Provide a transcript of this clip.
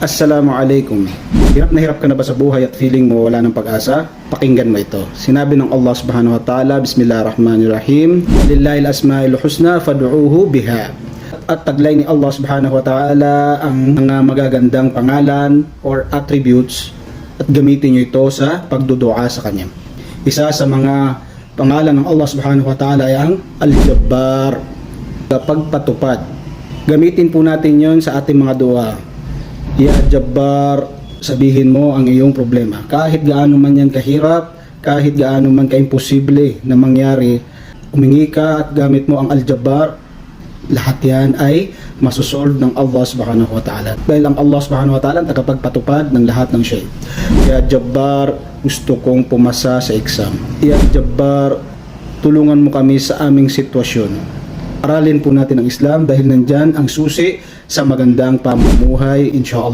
Assalamualaikum. Hirap na hirap ka na ba sa buhay at feeling mo wala ng pag-asa? Pakinggan mo ito. Sinabi ng Allah subhanahu wa ta'ala, Bismillahirrahmanirrahim, Lillahil asma'il husna fad'uuhu biha. At taglay ni Allah subhanahu wa ta'ala ang mga magagandang pangalan or attributes at gamitin nyo ito sa pagdudua sa Kanya. Isa sa mga pangalan ng Allah subhanahu wa ta'ala ay ang Al-Jabbar, pagpatupad. Gamitin po natin yon sa ating mga dua. Ya Jabbar, sabihin mo ang iyong problema. Kahit gaano man yan kahirap, kahit gaano man kaimposible na mangyari, humingi ka at gamit mo ang Al-Jabbar, lahat yan ay masusolve ng Allah subhanahu wa ta'ala. Dahil ang Allah subhanahu wa ta'ala ang tagapagpatupad ng lahat ng shay. Ya Jabbar, gusto kong pumasa sa exam. Ya Jabbar, tulungan mo kami sa aming sitwasyon. Aralin po natin ang Islam dahil nandyan ang susi sa magandang pamumuhay, insyaAllah.